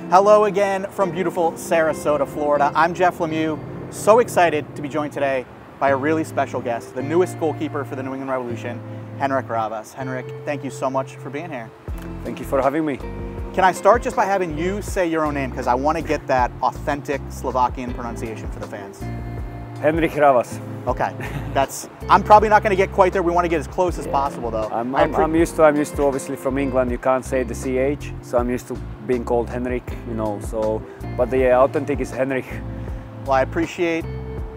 Hello again from beautiful Sarasota, Florida. I'm Jeff Lemieux, so excited to be joined today by a really special guest, the newest goalkeeper for the New England Revolution, Henrich Ravas. Henrich, thank you so much for being here. Thank you for having me. Can I start just by having you say your own name, because I want to get that authentic Slovakian pronunciation for the fans. Henrich Ravas. Okay, I'm probably not going to get quite there. We want to get as close as possible, though. I'm used to obviously from England. You can't say the CH, so I'm used to being called Henrich, you know. So, but the authentic is Henrich. Well, I appreciate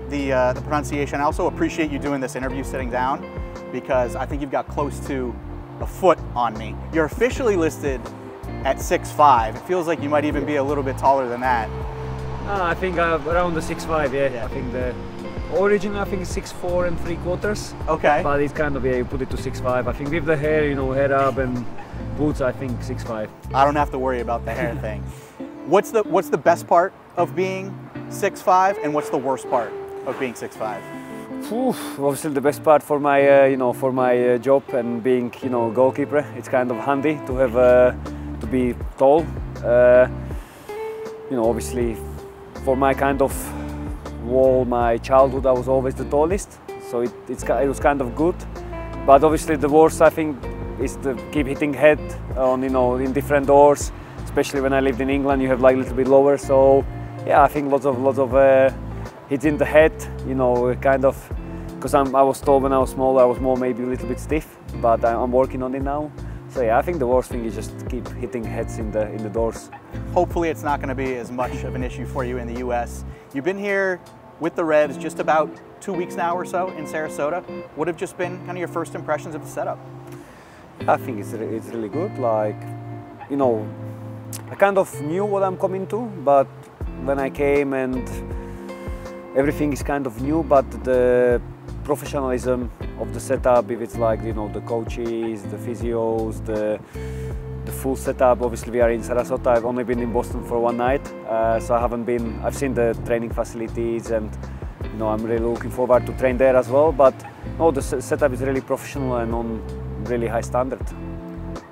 the pronunciation. I also appreciate you doing this interview sitting down, because I think you've got close to a foot on me. You're officially listed at 6'5". It feels like you might even be a little bit taller than that. I think around the 6'5". Yeah. I think the origin, I think, is 6'4 3/4. Okay. But it's kind of, yeah, you put it to 6'5". I think with the hair, you know, hair up and boots, I think 6'5". I don't have to worry about the hair thing. What's the best part of being 6'5", and what's the worst part of being 6'5"? Obviously the best part for my for my job and being, you know, goalkeeper. It's kind of handy to have to be tall. You know, obviously for my kind of all my childhood I was always the tallest, so it was kind of good. But obviously the worst, I think, is to keep hitting head on, you know, in different doors. Especially when I lived in England, you have like a little bit lower. So yeah, I think lots of hits in the head, you know, kind of, because I was tall when I was small. I was more maybe a little bit stiff, but I'm working on it now. So yeah, I think the worst thing is just keep hitting heads in the doors. Hopefully it's not going to be as much of an issue for you in the US. You've been here with the Revs just about 2 weeks now or so in Sarasota. What have just been kind of your first impressions of the setup? I think it's really good. Like, you know, I kind of knew what I'm coming to, but when I came and everything is kind of new, but the professionalism of the setup, if it's like, you know, the coaches, the physios, the full setup. Obviously we are in Sarasota. I've only been in Boston for one night, so I've seen the training facilities, and, you know, I'm really looking forward to train there as well. But no, the setup is really professional and on really high standard.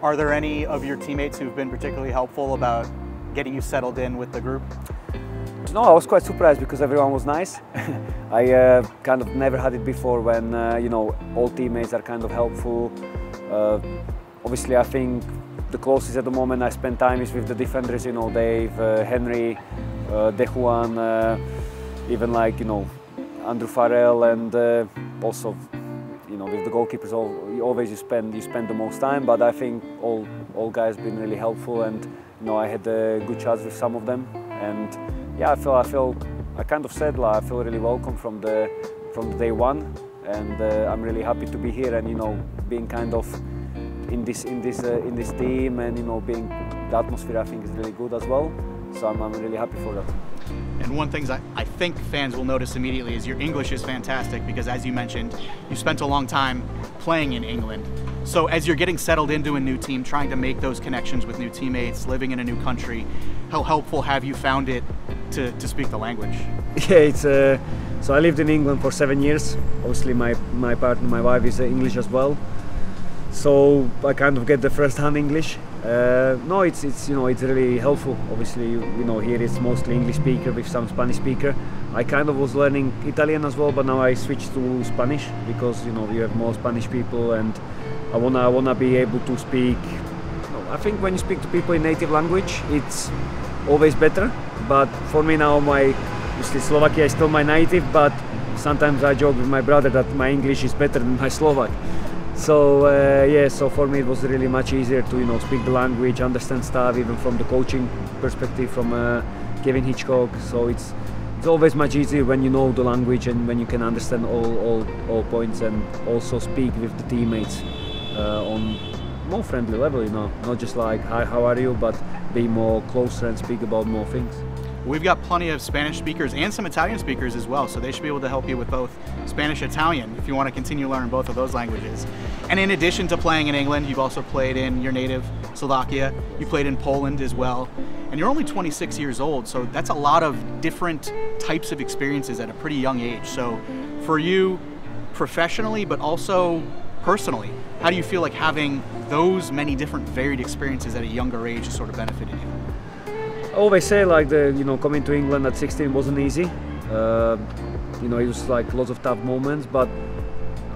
Are there any of your teammates who've been particularly helpful about getting you settled in with the group? No, I was quite surprised because everyone was nice. I kind of never had it before when, you know, all teammates are kind of helpful. Obviously, I think the closest at the moment I spend time is with the defenders, you know, Dave, Henry, Dejuan, even like, you know, Andrew Farrell, and also, you know, with the goalkeepers, always you spend the most time. But I think all guys been really helpful, and, you know, I had a good chats with some of them, and yeah, I kind of said, like, I feel really welcome from the day one, and I'm really happy to be here, and, you know, being kind of in this team, and, you know, being the atmosphere, I think, is really good as well. So I'm really happy for that. And one thing I think fans will notice immediately is your English is fantastic, because, as you mentioned, you spent a long time playing in England. So as you're getting settled into a new team, trying to make those connections with new teammates, living in a new country, how helpful have you found it to speak the language? Yeah, it's so I lived in England for 7 years. Obviously my partner, my wife, is English as well. So I kind of get the first-hand English. No, it's you know, it's really helpful. Obviously, you know, here it's mostly English speaker with some Spanish speaker. I kind of was learning Italian as well, but now I switched to Spanish because, you know, you have more Spanish people, and I wanna be able to speak. I think when you speak to people in native language, it's always better. But for me now, obviously Slovakia is still my native, but sometimes I joke with my brother that my English is better than my Slovak. So yeah, so for me it was really much easier to, you know, speak the language, understand stuff, even from the coaching perspective from Kevin Hitchcock. So it's always much easier when you know the language and when you can understand all points, and also speak with the teammates on more friendly level, you know, not just like, hi, how are you, but be more closer and speak about more things. We've got plenty of Spanish speakers and some Italian speakers as well, so they should be able to help you with both Spanish and Italian if you want to continue learning both of those languages. And in addition to playing in England, you've also played in your native Slovakia, you played in Poland as well, and you're only 26 years old, so that's a lot of different types of experiences at a pretty young age. So for you, professionally, but also personally, how do you feel like having those many different varied experiences at a younger age has sort of benefited you? always say like coming to England at 16 wasn't easy. It was like lots of tough moments, but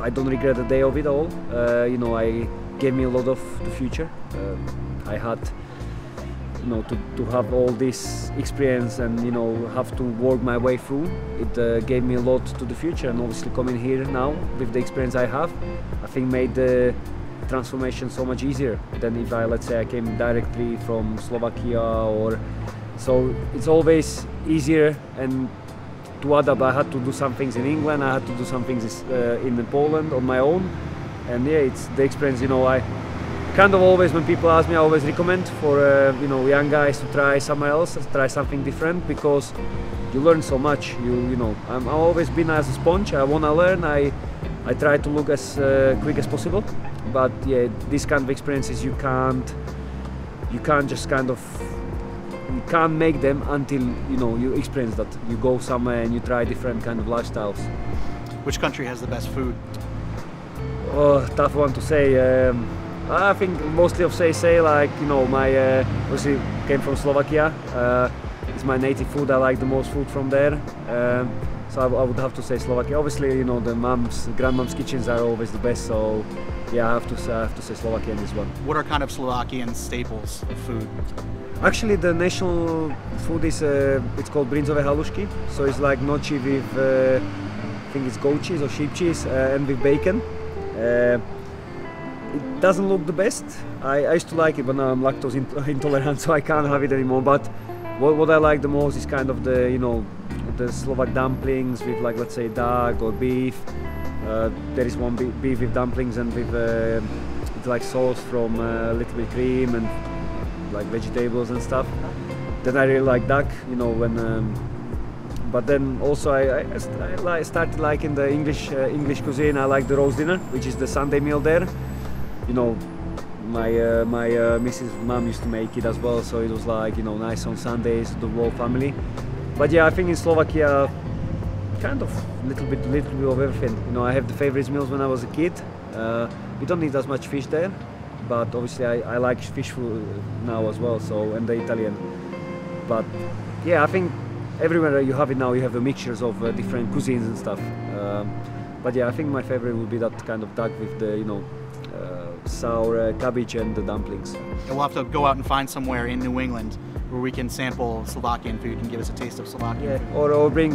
I don't regret a day of it all. I gave me a lot of the future. I had to have all this experience and have to work my way through. It gave me a lot to the future, and obviously coming here now with the experience I have, I think made the transformation so much easier than if let's say I came directly from Slovakia so it's always easier and to adapt. I had to do some things in England, I had to do some things in Poland on my own, and yeah, it's the experience. I kind of always, when people ask me, I always recommend for young guys to try somewhere else, try something different, because you learn so much. I've always been as a sponge. I want to learn. I try to look as quick as possible, but yeah, these kind of experiences you can't just you can't make them until you experience that. You go somewhere and you try different kind of lifestyles. Which country has the best food? Oh, tough one to say. I think mostly of say like my obviously came from Slovakia. It's my native food. I like the most food from there. So I would have to say Slovakia. Obviously, the grandmom's kitchens are always the best. So yeah, I have to say Slovakia in this one. What are kind of Slovakian staples of food? Actually, the national food is it's called brinzové halušky. So it's like nochi with I think it's goat cheese or sheep cheese and with bacon. It doesn't look the best. I used to like it, but now I'm lactose intolerant, so I can't have it anymore. But what I like the most is kind of the the Slovak dumplings with, like, let's say duck or beef. There is one beef with dumplings and with it's like sauce from a little bit cream and like vegetables and stuff. Then I really like duck, but then also I started liking the English cuisine. I like the roast dinner, which is the Sunday meal there. My Mrs. Mom used to make it as well, so it was like nice on Sundays, the whole family. But yeah, I think in Slovakia, kind of little bit of everything. I have the favorite meals when I was a kid. We don't eat as much fish there, but obviously I like fish food now as well. So, and the Italian. But yeah, I think everywhere you have it now, you have a mixtures of different cuisines and stuff. But yeah, I think my favorite would be that kind of duck with the sour cabbage and the dumplings. And we'll have to go out and find somewhere in New England where we can sample Slovakian food and give us a taste of Slovakian food. Or bring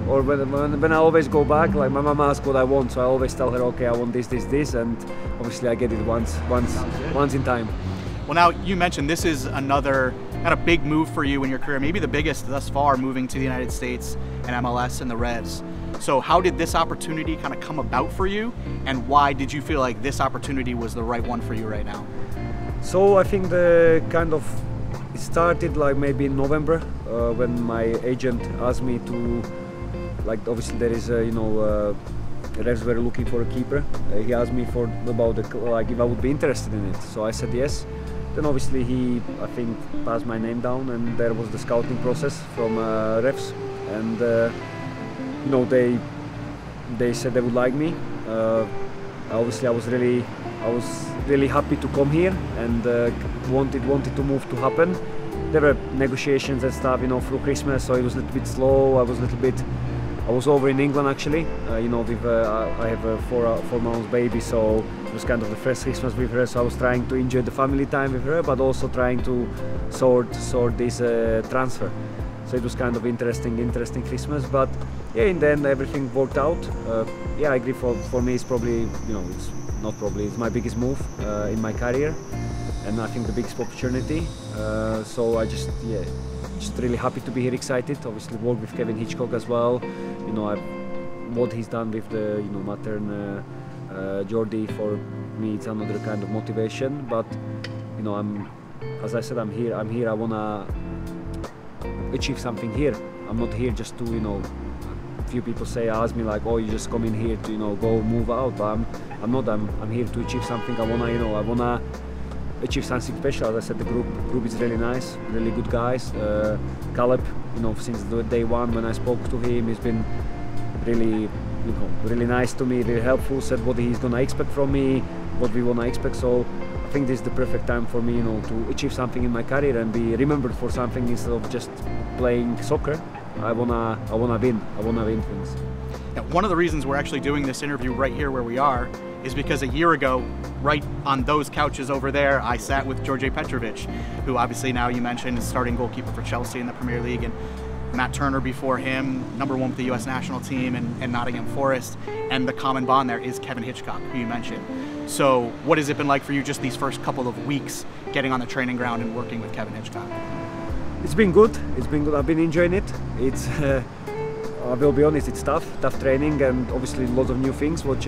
or when I always go back, like my mama asks what I want, so I always tell her, okay, I want this, and obviously I get it once in time. Well, now you mentioned this is another kind of big move for you in your career, maybe the biggest thus far, moving to the United States and MLS and the Revs. So how did this opportunity kind of come about for you, and why did you feel like this opportunity was the right one for you right now? So I think it started like maybe in November when my agent asked me to, like, obviously there is Revs were looking for a keeper. He asked me about if I would be interested in it. So I said yes. Then obviously he, I think, passed my name down, and there was the scouting process from Revs, and they said they would like me. Obviously I was really happy to come here and wanted to move to happen. There were negotiations and stuff, through Christmas, so it was a little bit slow. I was over in England actually, I have a 4 months baby, so it was kind of the first Christmas with her, so I was trying to enjoy the family time with her, but also trying to sort this transfer. So it was kind of interesting Christmas, but yeah, in the end everything worked out. Yeah, I agree, for me it's probably, it's my biggest move in my career, and I think the biggest opportunity. So I just really happy to be here, excited. Obviously work with Kevin Hitchcock as well. What he's done with the Matern Jordi, for me it's another kind of motivation. But as I said, I'm here. I wanna achieve something here. I'm not here just to few people ask me like, oh, you just come in here to go move out, but I'm not. I'm here to achieve something. I wanna achieve something special. As I said, the group is really nice, really good guys. Caleb, since day one when I spoke to him, he's been really really nice to me, really helpful, said what he's gonna expect from me, what we wanna expect. So I think this is the perfect time for me, to achieve something in my career and be remembered for something instead of just playing soccer. I wanna win. I wanna win things. Now, one of the reasons we're actually doing this interview right here where we are is because a year ago, right on those couches over there, I sat with George Petrovic, who obviously now you mentioned is starting goalkeeper for Chelsea in the Premier League, and Matt Turner before him, #1 with the US national team and Nottingham Forest, and the common bond there is Kevin Hitchcock, who you mentioned. So what has it been like for you just these first couple of weeks getting on the training ground and working with Kevin Hitchcock? It's been good. It's been good. I've been enjoying it. It's, I will be honest, it's tough training, and obviously lots of new things which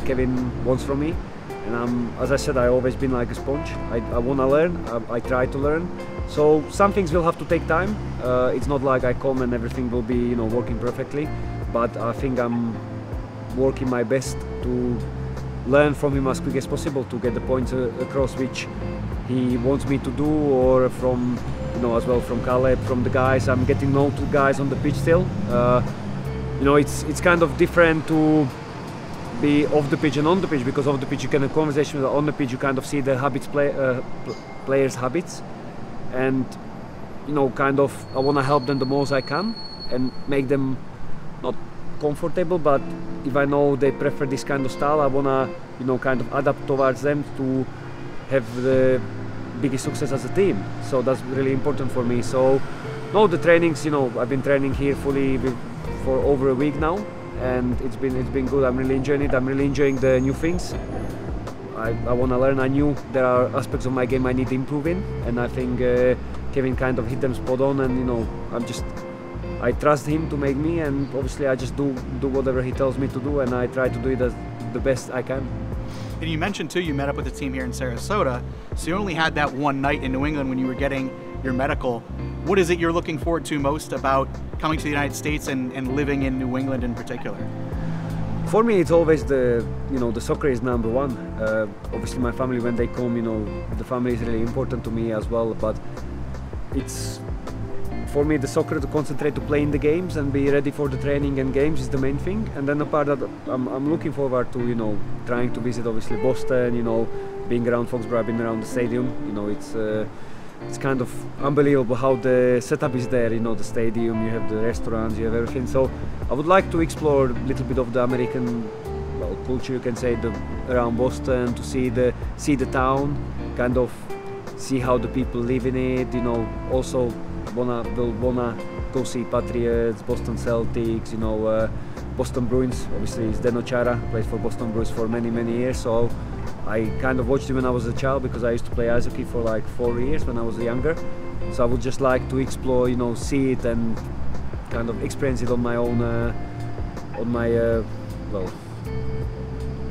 Kevin wants from me. And as I said, I've always been like a sponge. I want to learn. I try to learn. So some things will have to take time. It's not like I come and everything will be, working perfectly. But I think I'm working my best to learn from him as quick as possible to get the points across which he wants me to do, or from, as well from Caleb, from the guys. I'm getting known to guys on the pitch still. It's kind of different to be off the pitch and on the pitch, because off the pitch you can have conversation with, on the pitch you kind of see the habits, players' habits, and kind of I want to help them the most I can and make them not comfortable, but if I know they prefer this kind of style, I want to kind of adapt towards them to have the biggest success as a team. So that's really important for me. So the trainings, I've been training here fully for over a week now, and it's been good. I'm really enjoying it. I'm really enjoying the new things. I want to learn. I knew there are aspects of my game I need to improve in, and I think Kevin kind of hit them spot on. And I trust him to make me, and obviously I just do whatever he tells me to do, and I try to do it as the best I can. And you mentioned too, you met up with the team here in Sarasota, so you only had that one night in New England when you were getting your medical. What is it you're looking forward to most about coming to the United States and living in New England in particular? For me, it's always the soccer is number one. Obviously, my family, when they come, the family is really important to me as well. But it's, for me, the soccer, to concentrate to play in the games and be ready for the training and games is the main thing. And then the part that I'm looking forward to, trying to visit obviously Boston, being around Foxborough, I've been around the stadium. It's kind of unbelievable how the setup is there. The stadium, you have the restaurants, you have everything. So I would like to explore a little bit of the American culture, you can say, around Boston, to see the town, kind of see how the people live in it. Also will wanna go see Patriots, Boston Celtics, Boston Bruins. Obviously, Zdeno Chara played for Boston Bruins for many years. So I kind of watched him when I was a child, because I used to play ice hockey for like 4 years when I was younger. So I would just like to explore, see it and kind of experience it on my own,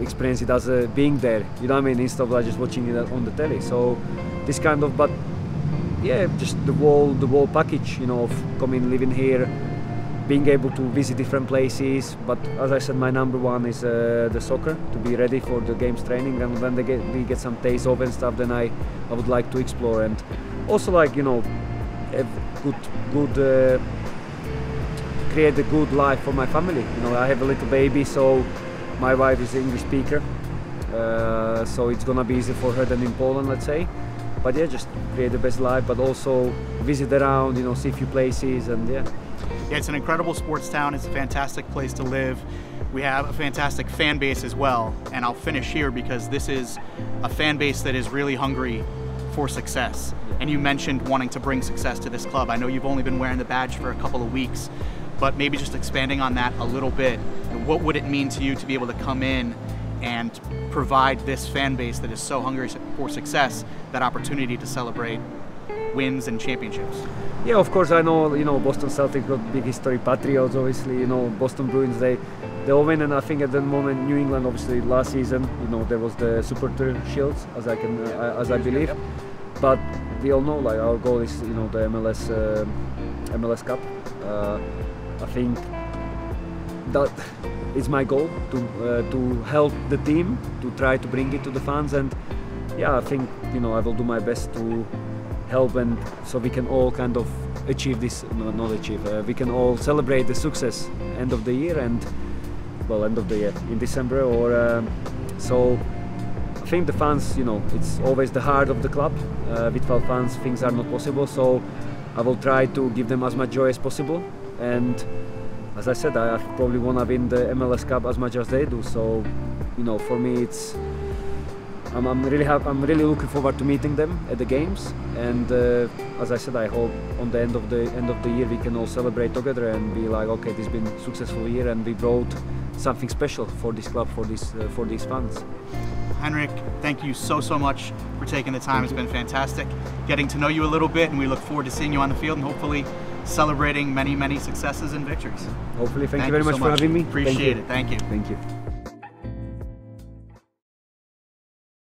experience it as being there. You know what I mean? Instead of like just watching it on the telly. So this kind of, but yeah, just the whole package, of coming, living here, being able to visit different places. But as I said, my number one is the soccer, to be ready for the games training, and when we get some days off and stuff, then I would like to explore, and also have good create a good life for my family. I have a little baby, so my wife is an English speaker, so it's gonna be easier for her than in Poland, let's say. But yeah, just create the best life, but also visit around, see a few places, and yeah. Yeah, it's an incredible sports town. It's a fantastic place to live. We have a fantastic fan base as well. And I'll finish here, because this is a fan base that is really hungry for success. And you mentioned wanting to bring success to this club. I know you've only been wearing the badge for a couple of weeks, but maybe just expanding on that a little bit. What would it mean to you to be able to come in and provide this fan base that is so hungry for success that opportunity to celebrate wins and championships? Yeah, of course, I know, Boston Celtics got big history, Patriots, obviously, Boston Bruins, they all win, and I think at the moment, New England, obviously, last season, there was the Super Tour Shields, as I believe, but we all know, like, our goal is, the MLS Cup. I think that is my goal, to help the team, to try to bring it to the fans, and yeah, I think, I will do my best to help, and so we can all kind of achieve this, we can all celebrate the success end of the year, and end of the year in December, or so I I think the fans, you know, it's always the heart of the club. Without fans, things are not possible. So I will try to give them as much joy as possible. And as I said, I probably want to win the MLS Cup as much as they do. So, you know, for me, it's I'm really looking forward to meeting them at the games. And as I said, I hope on the end of the year we can all celebrate together and be like, okay, this has been a successful year, and we brought something special for this club, for these fans. Henrich, thank you so much for taking the time. It's been fantastic getting to know you a little bit, and we look forward to seeing you on the field and hopefully celebrating many successes and victories. Hopefully. Thank you very much for having me. Appreciate it. Thank you. Thank you.